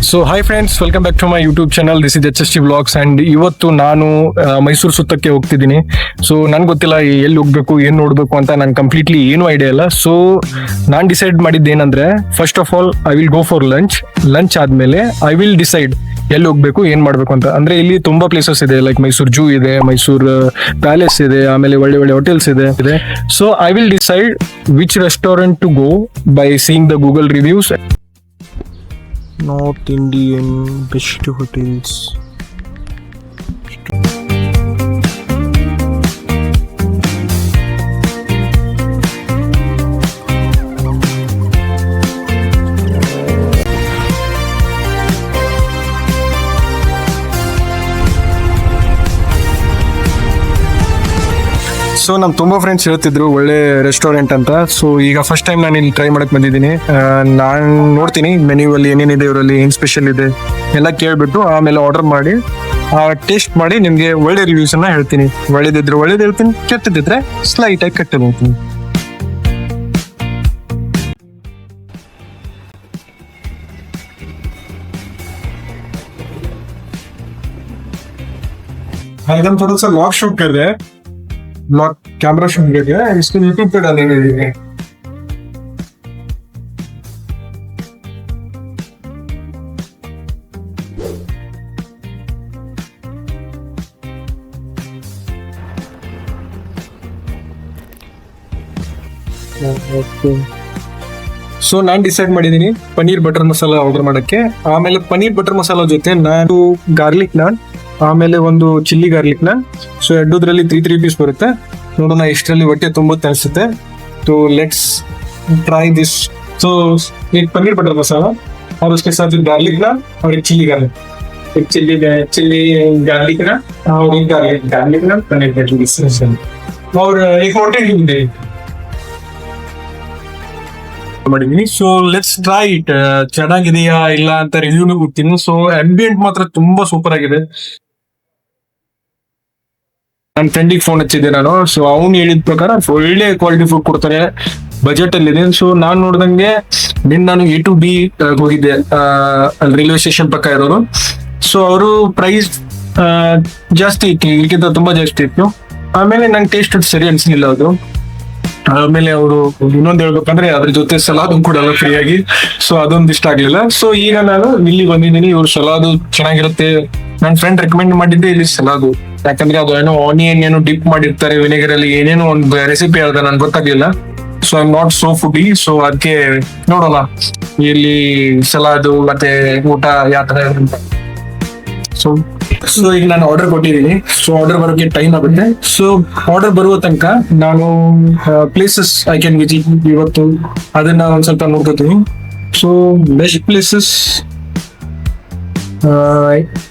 So hi friends, welcome back to my YouTube channel. This is HST vlogs. And ಇವತ್ತು ನಾನು ಮೈಸೂರು ಸುತ್ತಕ್ಕೆ ಹೋಗ್ತಿದ್ದೀನಿ. So ನನ್ಗೆ ಗೊತ್ತಿಲ್ಲ ಎಲ್ಲಿ ಹೋಗ್ಬೇಕು, ಏನು ನೋಡಬೇಕು ಅಂತ ನಂಗೆ ಕಂಪ್ಲೀಟ್ಲಿ ಏನೂ ಐಡಿಯಾ ಇಲ್ಲ. ಸೊ ನಾನು ಡಿಸೈಡ್ ಮಾಡಿದ್ದೇನೆಂದ್ರೆ, first of all I will go for lunch ಆದಮೇಲೆ ಐ ವಿಲ್ ಡಿಸೈಡ್ ಎಲ್ಲಿ ಹೋಗ್ಬೇಕು, ಏನು ಮಾಡಬೇಕು ಅಂತ. ಅಂದರೆ ಇಲ್ಲಿ ತುಂಬ ಪ್ಲೇಸಸ್ ಇದೆ, ಲೈಕ್ ಮೈಸೂರು ಜೂ ಇದೆ, ಮೈಸೂರು ಪ್ಯಾಲೇಸ್ ಇದೆ, ಆಮೇಲೆ ಒಳ್ಳೆ ಒಳ್ಳೆ ಹೋಟೆಲ್ಸ್ ಇದೆ. So I will decide which restaurant to go by seeing the Google reviews. North Indian best hotels. So ನಮ್ಮ ತುಂಬ ಫ್ರೆಂಡ್ಸ್ ಹೇಳ್ತಿದ್ರು ಒಳ್ಳೆ ರೆಸ್ಟೋರೆಂಟ್ ಅಂತ. ಸೊ ಈಗ ಫಸ್ಟ್ ಟೈಮ್ ನಾನು ಇಲ್ಲಿ ಟ್ರೈ ಮಾಡಕ್ಕೆ ಬಂದಿದ್ದೀನಿ. ನಾನು ನೋಡ್ತೀನಿ ಮೆನ್ಯೂವಲ್ಲಿ ಏನೇನಿದೆ, ಇವರಲ್ಲಿ ಏನು ಸ್ಪೆಷಲ್ ಇದೆ ಎಲ್ಲ ಕೇಳಿಬಿಟ್ಟು ಆಮೇಲೆ ಆರ್ಡರ್ ಮಾಡಿ ಟೇಸ್ಟ್ ಮಾಡಿ ನಿಮಗೆ ಒಳ್ಳೆ ರಿವ್ಯೂಸನ್ನು ಹೇಳ್ತೀನಿ. ಒಳ್ಳೇದಿದ್ರೆ ಒಳ್ಳೇದು ಹೇಳ್ತೀನಿ, ಕೆಟ್ಟದಿದ್ರೆ ಸ್ಲೈಟಾಗಿ ಕೆಟ್ಟದ್ದು ಹೇಳ್ತೀನಿ. एकदम थोड़ा सा लॉक शूट कर रहे हैं, ब्लॉग कैमरा शूट कर दिया है, इसको यूट्यूब पे डालेंगे. ಸೊ ನಾನು ಡಿಸೈಡ್ ಮಾಡಿದ್ದೀನಿ ಪನ್ನೀರ್ ಬಟರ್ ಮಸಾಲ ಆರ್ಡರ್ ಮಾಡೋಕ್ಕೆ. ಆಮೇಲೆ ಪನ್ನೀರ್ ಬಟರ್ ಮಸಾಲ ಜೊತೆ ನಾನು ಗಾರ್ಲಿಕ್ ನಾನ್, ಆಮೇಲೆ ಒಂದು ಚಿಲ್ಲಿ ಗಾರ್ಲಿಕ್ ನಾನ್. ಸೊ ಎರಡೂದ್ರಲ್ಲಿ ತ್ರೀ ಪೀಸ್ ಬರುತ್ತೆ. ನೋಡೋಣ ಎಷ್ಟರಲ್ಲಿ ಹೊಟ್ಟೆ ತುಂಬುತ್ತೆ ಅನಿಸುತ್ತೆ. तो लेट्स ट्राई दिस. तो एक पनीर बटर मसाला और उसके साथ एक गार्लिक नान और एक चिली गार्लिक, एक चिली गार्लिक नान और एक गार्लिक नान पनीर बटर मसाला और एक होटल दे ಮಾಡಿದ್ದೀನಿ. So let's try it. ಚೆನ್ನಾಗಿದೆಯಾ ಇಲ್ಲ ಅಂತ ರಿವ್ಯೂನು ಕೊಡ್ತೀನಿ. ಸೊ ಅಂಬಿಯಂಟ್ ಮಾತ್ರ ತುಂಬಾ ಸೂಪರ್ ಆಗಿದೆ. ನನ್ನ ಫ್ರೆಂಡಿಗೆ ಫೋನ್ ಹಚ್ಚಿದ್ದೆ ನಾನು. ಸೊ ಅವ್ನು ಹೇಳಿದ ಪ್ರಕಾರ ಒಳ್ಳೆ ಕ್ವಾಲಿಟಿ ಫುಡ್ ಕೊಡ್ತಾರೆ, ಬಜೆಟ್ ಅಲ್ಲಿ ಇದೆ. ಸೊ ನಾನು ನೋಡ್ದಂಗೆ ನಾನು A to B ಹೋಗಿದ್ದೆ, ರೈಲ್ವೆ ಸ್ಟೇಷನ್ ಪಕ್ಕ ಇರೋರು. ಸೊ ಅವರು ಪ್ರೈಸ್ ಜಾಸ್ತಿ ಇತ್ತು, ಇದಕ್ಕಿಂತ ತುಂಬಾ ಜಾಸ್ತಿ ಇತ್ತು. ಆಮೇಲೆ ನಂಗೆ ಟೇಸ್ಟ್ ಸರಿ ಅನ್ಸಲಿಲ್ಲ ಅದು. ಆಮೇಲೆ ಅವರು ಇನ್ನೊಂದು ಹೇಳ್ಬೇಕಂದ್ರೆ ಅದ್ರ ಜೊತೆ ಸಲಾದ್ ಕೊಡಲ್ಲ ಫ್ರೀಯಾಗಿ. ಸೊ ಅದೊಂದು ಇಷ್ಟ ಆಗ್ಲಿಲ್ಲ. ಸೊ ಈಗ ನಾನು ಇಲ್ಲಿ ಬಂದಿದ್ದೀನಿ. ಇವ್ರು ಸಲಾದು ಚೆನ್ನಾಗಿರುತ್ತೆ. ನನ್ನ ಫ್ರೆಂಡ್ ರೆಕಮೆಂಡ್ ಮಾಡಿದ್ದೆ ಇಲ್ಲಿ ಸಲಾದು, ಯಾಕಂದ್ರೆ ಅದು ಏನೋ ಆನಿಯನ್ ಏನೋ ಡಿಪ್ ಮಾಡಿರ್ತಾರೆ ವಿನೆಗರ್ ಅಲ್ಲಿ, ಏನೇನೋ ಒಂದು ರೆಸಿಪಿ ಹೇಳ್ದ ನನ್ಗೆ ಗೊತ್ತಾಗ್ಲಿಲ್ಲ. So I am not so foodie. So ಅದಕ್ಕೆ ನೋಡೋಣ ಇಲ್ಲಿ ಸಲಾದು ಮತ್ತೆ ಊಟ ಯಾವ ತರ ಇರುತ್ತೆ. ಸೊ ಈಗ ನಾನು ಆರ್ಡರ್ ಕೊಟ್ಟಿದ್ದೀನಿ. ಸೊ ಆರ್ಡರ್ ಬರೋಕೆ ಟೈಮ್ ಆಗುತ್ತೆ. ಸೊ ಆರ್ಡರ್ ಬರುವ ತನಕ ನಾನು ಪ್ಲೇಸಸ್ ಐ ಕ್ಯಾನ್ ವಿಸಿಟ್ ಇವತ್ತು, ಅದನ್ನ ಒಂದ್ ಸ್ವಲ್ಪ ನೋಡ್ಕೋತೀನಿ. So best places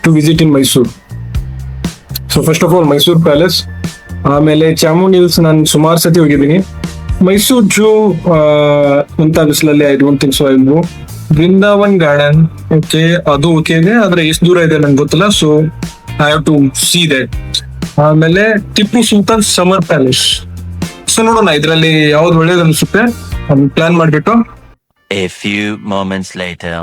to visit in Mysuru. So first of all Mysuru palace, ಆಮೇಲೆ ಚಾಮುಂಡಿ ಹಿಲ್ಸ್ ನಾನು ಸುಮಾರು ಸತಿ ಹೋಗಿದ್ದೀನಿ. ಮೈಸೂರು ಜೂ ಅಂತ ಬಿಸಿಲಲ್ಲಿ ಐ ಡೋಂಟ್ ಥಿಂಕ್ ಸೊ ಇಲ್ವು. ಬೃಂದಾವನ್ ಗಾರ್ಡನ್ ಓಕೆ, ಅದು ಓಕೆ ಇದೆ, ಆದ್ರೆ ಎಷ್ಟು ದೂರ ಇದೆ ನಂಗೆ ಗೊತ್ತಿಲ್ಲ. So I have to see that. ಆಮೇಲೆ Tipu Sultan summer palace. So ನೋಡೋಣ ಇದರಲ್ಲಿ ಯಾವ್ದು ಒಳ್ಳೇದು ಅನ್ಸುತ್ತೆ, ಪ್ಲಾನ್ ಮಾಡ್ಬಿಟ್ಟು. A few moments later.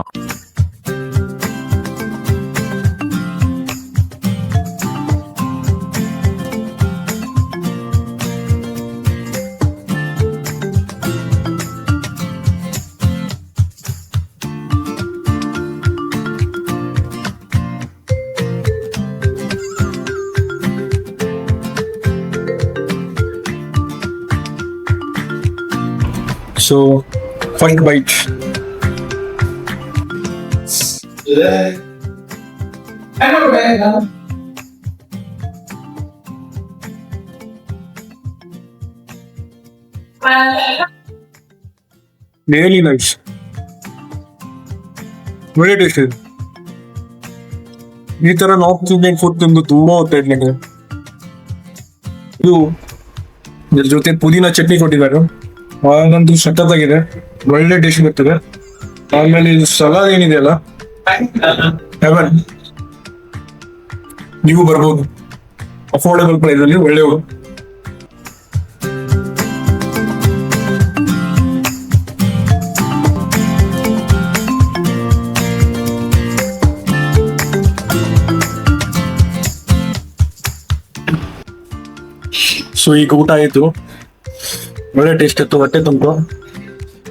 So first bite. Really nice. Very tasty. ಈ ತರ ನಾರ್ತ್ ಇಂಡಿಯನ್ ಫುಡ್ ತಿಂದು ತುಂಬಾ ಹೊತ್ತಾಯ್ತು ನನಗೆ. ಇದು ಇದ್ರ ಜೊತೆ ಪುದೀನ ಚಟ್ನಿ ಕೊಟ್ಟಿದ್ದಾರೆ, ಅದಂತೂ ಸಖತ್ತಾಗಿದೆ, ಒಳ್ಳೆ ಟೇಸ್ಟ್ ಬರ್ತದೆ. ಆಮೇಲೆ ಇದು ಸಲಾದ್ ಏನಿದೆಯಲ್ಲ, ಹೆವನ್. ನೀವು ಬರ್ಬೋದು, ಅಫೋರ್ಡಬಲ್ ಪ್ರೈಸ್ ಅಲ್ಲಿ ಒಳ್ಳೆ ಸೊ ಈಗ ಊಟ ಆಯಿತು, ಒಳ್ಳೆ ಟೇಸ್ಟ್ ಇತ್ತು, ಹೊಟ್ಟೆ ತುಂಬಿತು.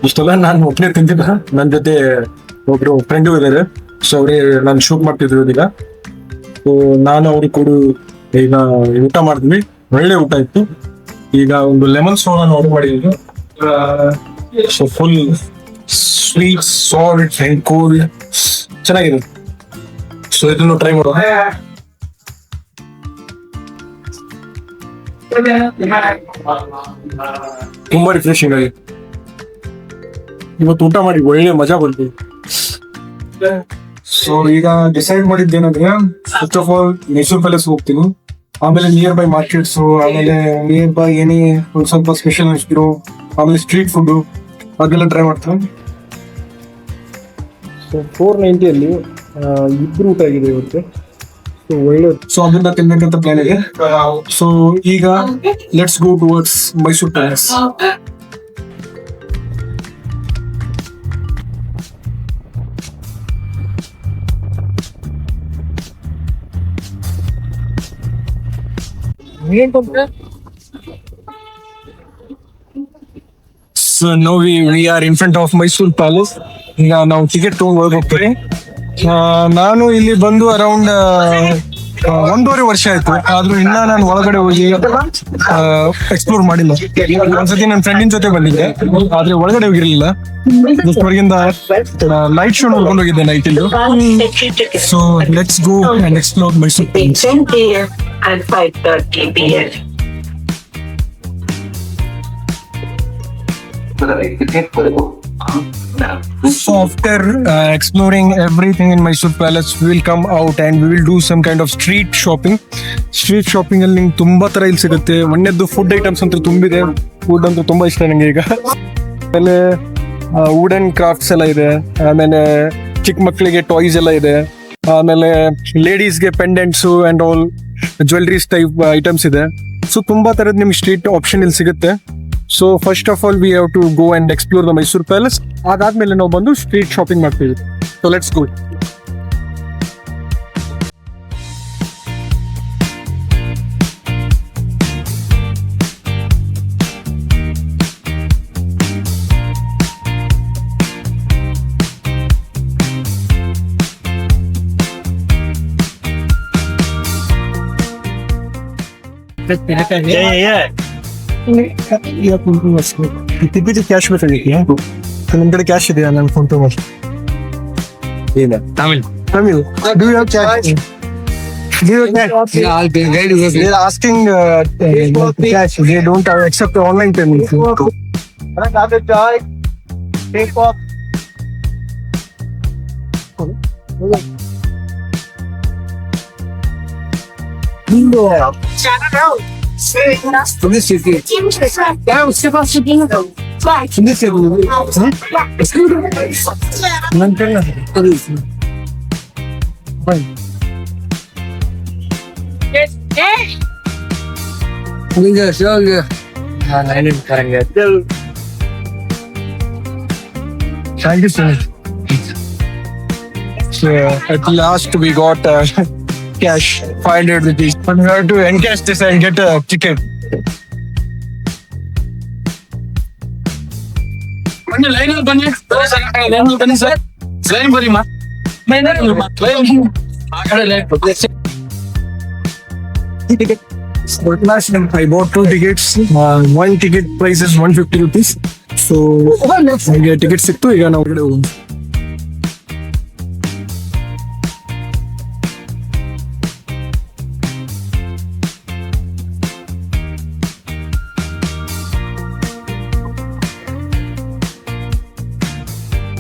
ಇಷ್ಟೆಲ್ಲ ನಾನು ಒಬ್ಬನೇ ತಿಂದಿದ್ದ, ನನ್ನ ಜೊತೆ ಒಬ್ರು ಫ್ರೆಂಡು ಇದ್ದಾರೆ. ಸೊ ಅವ್ರಿಗೆ ನಾನು ಶೂಟ್ ಮಾಡ್ತಿದ್ರು ಈಗ. ಸೊ ನಾನು ಅವ್ರಿಗೆ ಕೊಡು ಈಗ ಊಟ ಮಾಡಿದ್ವಿ, ಒಳ್ಳೆ ಊಟ ಇತ್ತು. ಈಗ ಒಂದು ಲೆಮನ್ ಸೋಡಾ ಆರ್ಡರ್ ಮಾಡಿದ್ವಿ. So full sweet, salt and cool, ಚೆನ್ನಾಗಿದೆ. ಸೊ ಇದನ್ನು ಟ್ರೈ ಮಾಡೋಣ. ತುಂಬಾ ರಿಫ್ರೆಶಿಂಗ್ ಆಗಿದೆ. ಇವತ್ತು ಊಟ ಮಾಡಿ ಒಳ್ಳೆ ಮಜಾ ಬಂತು. ಸೊ ಈಗ ಡಿಸೈಡ್ ಮಾಡಿದ್ದೇನಂದ್ರೆ, first of all Mysuru palace ಹೋಗ್ತೀನಿ, ಆಮೇಲೆ ನಿಯರ್ ಬೈ ಮಾರ್ಕೆಟ್ಸ್, ಆಮೇಲೆ ನಿಯರ್ ಬೈ ಏನೇ ಒಂದು ಸ್ವಲ್ಪ ಸ್ಪೆಷಲ್ ಅನಿಸ್ತಿರೋ, ಆಮೇಲೆ ಸ್ಟ್ರೀಟ್ ಫುಡ್ ಅದೆಲ್ಲ ಟ್ರೈ ಮಾಡ್ತೀನಿ. ಸೊ 490 ಇಬ್ರು ಊಟ ಆಗಿದೆ ಇವತ್ತು. ಸೊ ಒಳ್ಳೆ, ಸೊ ಅದನ್ನ ತಿನ್ಬೇಕಂತ ಪ್ಲಾನ್ ಇದೆ. ಸೊ ಈಗ let's go towards Mysuru palace. So now we are in front of Mysore Palace. ಈಗ ನಾವು ಟಿಕೆಟ್ ತಗೊಂಡು ಒಳಗೆ ಹೋಗ್ತೀವಿ. ನಾನು ಇಲ್ಲಿ ಬಂದು ಅರೌಂಡ್ 1.5 ವರ್ಷ ಆಯ್ತು, ಆದ್ರೂ ಇನ್ನ ನಾನು ಒಳಗಡೆ ಹೋಗಿ ಎಕ್ಸ್ಪ್ಲೋರ್ ಮಾಡಿಲ್ಲ. ಒಂದ್ಸತಿ ನನ್ನ ಫ್ರೆಂಡಿನ ಜೊತೆ ಬಂದಿದ್ದೆ, ಆದ್ರೆ ಒಳಗಡೆ ಹೋಗಿರ್ಲಿಲ್ಲ. ಹೊರಗಿಂದ ಲೈಟ್ ಶೋ ನೋಡ್ಕೊಂಡು ಹೋಗಿದ್ದೆ ನೈಟ್ ಇಲ್ಲಿ. So let's go and explore Mysuru palace. 10 a.m. and 5:30 p.m. So after exploring everything in Mysore Palace, we will come out and we will do some kind of street shopping. Street shopping ಅಲ್ಲಿ ನಿಮ್ಗೆ ತುಂಬಾ ತರ ಇಲ್ಲಿ ಸಿಗುತ್ತೆ. ಒಂದೇದ್ದು food items ಅಂತ ತುಂಬಿದೆ. Food ಅಂತೂ ತುಂಬಾ ಇಷ್ಟ ನಂಗೆ ಈಗ. ಆಮೇಲೆ ವುಡನ್ ಕ್ರಾಫ್ಟ್ಸ್ ಎಲ್ಲ ಇದೆ, ಆಮೇಲೆ ಚಿಕ್ಕ ಮಕ್ಕಳಿಗೆ ಟಾಯ್ಸ್ ಎಲ್ಲ ಇದೆ, ಆಮೇಲೆ ಲೇಡೀಸ್ಗೆ pendants and all jewelleries type items ಇದೆ. ಸೊ ತುಂಬಾ ತರದ್ ನಿಮ್ಗೆ ಸ್ಟ್ರೀಟ್ ಆಪ್ಷನ್ ಇಲ್ಲಿ ಸಿಗುತ್ತೆ. So first of all we have to go and explore the Mysuru palace. ಅದಾದ್ಮೇಲೆ ನಾವು ಬಂದು ಸ್ಟ್ರೀಟ್ ಶಾಪಿಂಗ್ ಮಾಡ್ತೀವಿ. So let's go. ತಿಪ್ಪಿದ್ದು ಕ್ಯಾಶ್ ಬೇಕಾಗಿತ್ತು. ನನ್ನ ಕಡೆ ಕ್ಯಾಶ್ ಇದೆಯಾ? ನನ್ನ ಫೋನ್ ಪೇ ಮಾಡಿ. ಇಲ್ಲ Tamil do you have cash? Do you have cash? Yeah, I'll be ready with They are asking cash. They don't accept online payment. this city. ನನ್ನ ಕಡೆ Ninja, show you. Thank you so much. So at last we got cash, 500 rupees. But we have to encash this and get a ticket. So at last I bought 2 tickets. One ticket price is 150 rupees. So I ticket ಸಿಕ್ತು. ಈಗ ನಾವು ಹೊರಗಡೆ ಹೋಗೋಣ.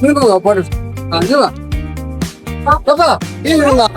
이거 버려. 안 좋아. 봐봐. 이거.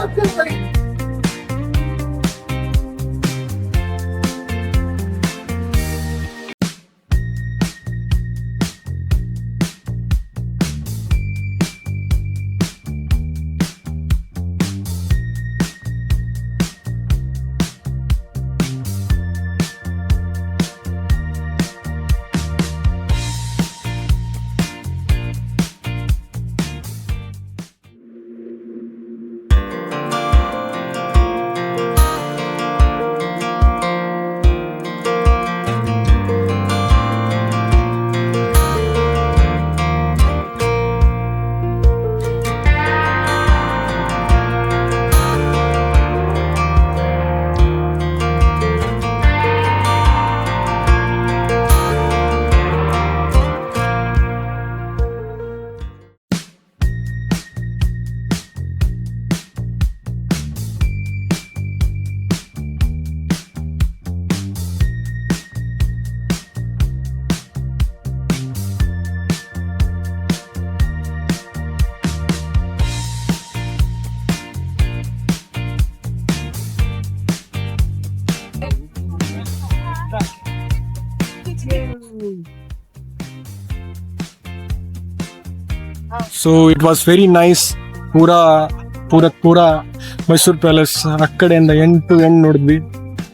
So it was very nice. ಪೂರಾ Mysuru palace ಆ ಕಡೆಯಿಂದ end to end ನೋಡಿದ್ವಿ.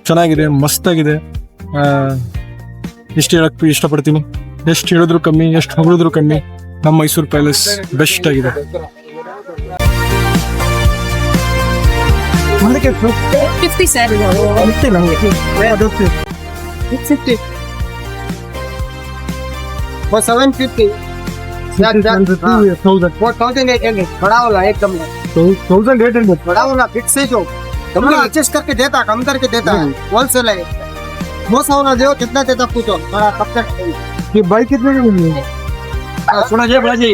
ಚೆನ್ನಾಗಿದೆ, ಮಸ್ತಾಗಿದೆ. ಎಷ್ಟು ಹೇಳಕ್ ಇಷ್ಟಪಡ್ತೀನಿ, ಎಷ್ಟು ಹೇಳಿದ್ರು ಕಮ್ಮಿ, ಎಷ್ಟು ಹೊಗಳಿದ್ರು ಕಮ್ಮಿ. ನಮ್ಮ ಮೈಸೂರು ಪ್ಯಾಲೇಸ್ ಬೆಸ್ಟ್ ಆಗಿದೆ. 50 sir. It's 50. For 750. For 1800. बड़ा वाला एकदम 1800 बड़ा वाला फिक्स है जो तुमने एडजस्ट करके देता, कम करके देता है, होलसेल है. मोसा वाला जो कितना देता पूछो, बड़ा कब तक ये बाइक कितने की मिली है? सुना जे बाजी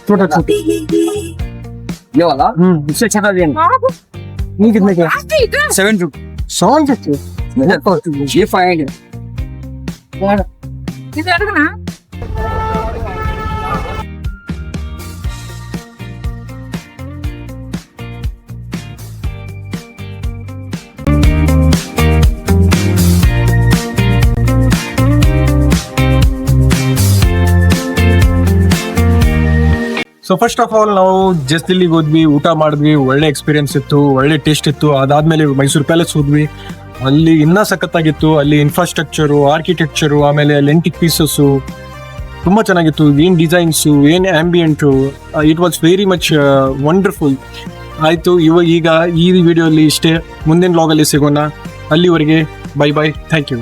छोटा ये वाला इससे छोटा देना. ये कितने का? 750. ये 500. ಇದು ಅಡುಗನಾ? ಸೊ ಫಸ್ಟ್ ಆಫ್ ಆಲ್ ನಾವು ಜಸ್ತಿಲ್ಲಿಗೆ ಹೋದ್ವಿ, ಊಟ ಮಾಡಿದ್ವಿ, ಒಳ್ಳೆ ಎಕ್ಸ್ಪೀರಿಯನ್ಸ್ ಇತ್ತು, ಒಳ್ಳೆ ಟೇಸ್ಟ್ ಇತ್ತು. ಅದಾದ್ಮೇಲೆ ಮೈಸೂರು ಪ್ಯಾಲೇಸ್ ಹೋದ್ವಿ, ಅಲ್ಲಿ ಇನ್ನೂ ಸಖತ್ತಾಗಿತ್ತು. ಅಲ್ಲಿ ಇನ್ಫ್ರಾಸ್ಟ್ರಕ್ಚರು, ಆರ್ಕಿಟೆಕ್ಚರು, ಆಮೇಲೆ ಲೆಂಟಿಕ್ ಪೀಸಸ್ಸು ತುಂಬ ಚೆನ್ನಾಗಿತ್ತು. ಏನು ಡಿಸೈನ್ಸು, ಏನು ambient, it was very much wonderful. ಆಯಿತು, ಈಗ ಈ ವಿಡಿಯೋಲಿ ಇಷ್ಟೇ. ಮುಂದಿನ ವ್ಲಾಗಲ್ಲಿ ಸಿಗೋಣ. ಅಲ್ಲಿವರೆಗೆ ಬೈ ಬೈ, ಥ್ಯಾಂಕ್ ಯು.